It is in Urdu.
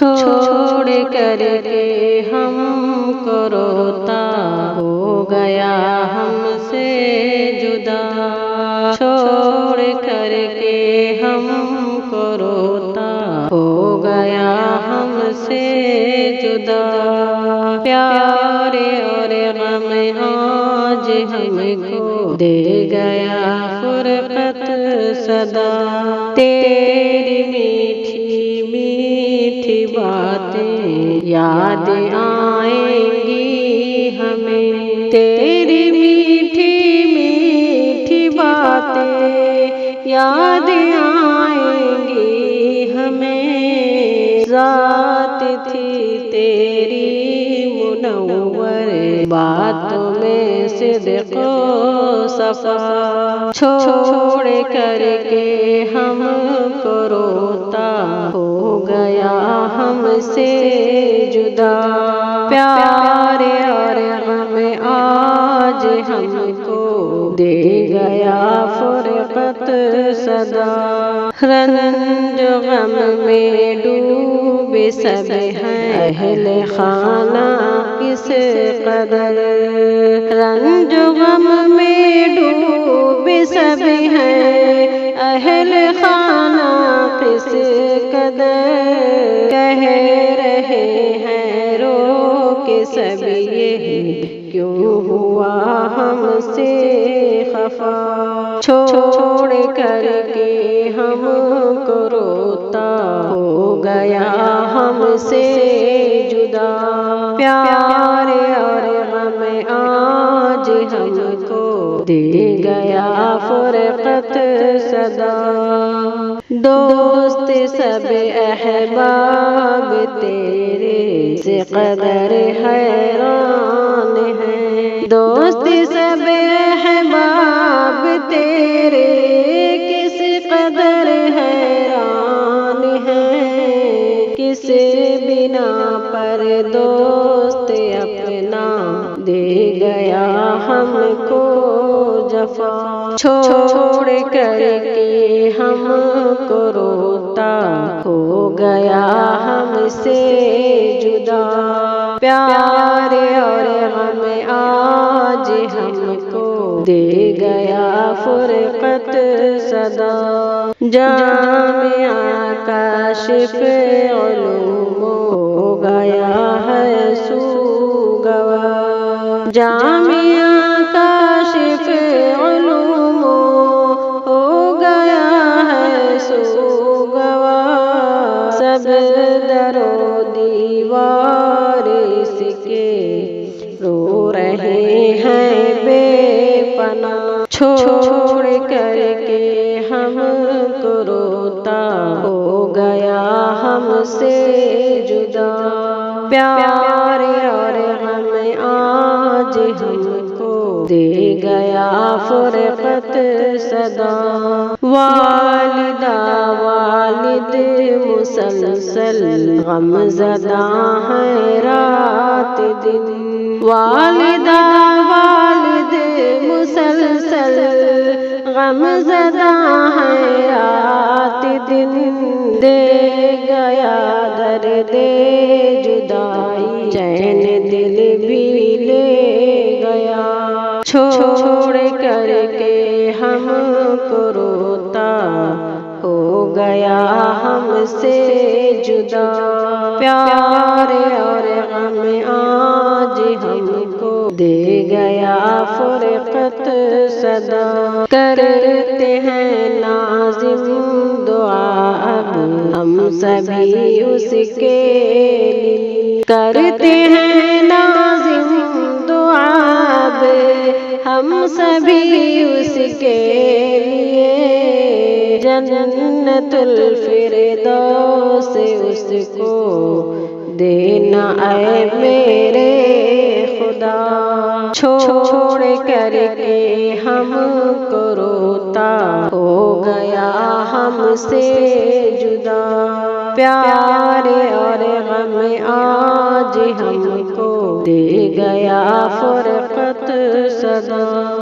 چھوڑ کر کے ہم کو روتا ہو گیا ہم سے جدا، چھوڑ کر کے ہم کو روتا ہو گیا ہم سے جدا، پیار اور غم آج ہم کو دے گیا فرقت صدا، تیری میٹھی میٹھی باتیں یاد آئیں گی ہمیں، تیری میٹھی میٹھی باتیں یاد آئیں گی ہمیں، ذات تھی تیری منور باتوں میں صدق و صفا، چھوڑ کر کے ہم کو روتا ہو گیا ہم سے جدا، پیار اور غم آج ہم کو دے گیا فرقت صدا، رنج و غم میں ڈوبے سب ہیں اہل خانہ کس قدر، رنج و غم میں ڈوبے سب ہیں اہل خانہ کس قدر، کہہ رہے ہیں رو کے سب یہ کیوں ہوا ہم سے خفا، چھوڑ کر کے ہم کو روتا ہو گیا ہم سے جدا، پیار اور غم آج ہم کو دے گیا فرقت صدا، دوست سب احباب تیرے سے قدر حیران ہیں، دوست سب احباب تیرے کس قدر حیران ہیں، کس بنا پر دوست اپنا دے گیا ہم کو جفا، چھوڑ کر کے ہم کو روتا ہو گیا ہم سے جدا، پیار اور غم آج ہم کو دے گیا فرقت صدا، جامعہ کاشف علوم ہو گیا ہے سوگوار، جامعہ کاشف علوم ہو گیا ہے سوگوار، سب در و دیوار اس کے رو رہے ہیں بے پناہ، چھوڑ کر کے ہم کو روتا ہو گیا ہم سے جدا، پیار اور غم آج ہم کو دے گیا فرقت صدا، والدہ والد مسلسل غم زدہ ہیں رات دن، والدہ والد مسلسل غم زدہ ہیں رات دن، دے گیا درد جدائی چین دل بھی لے گیا، چھوڑ کر کے ہم کو روتا ہو گیا ہم سے جدا، پیار اور غم آج ہم کو دے گیا فرقت صدا، کرتے ہیں ناظم دعا اب ہم سبھی اس کے لیے، کرتے ہیں ناظم دعا اب ہم سبھی اس کے لیے، جنت الفردوس اس کو دینا اے میرے خدا، چھوڑ کر کے ہم کو روتا ہو گیا ہم سے جدا، پیار اور غم آج ہم کو دے گیا فرقت صدا۔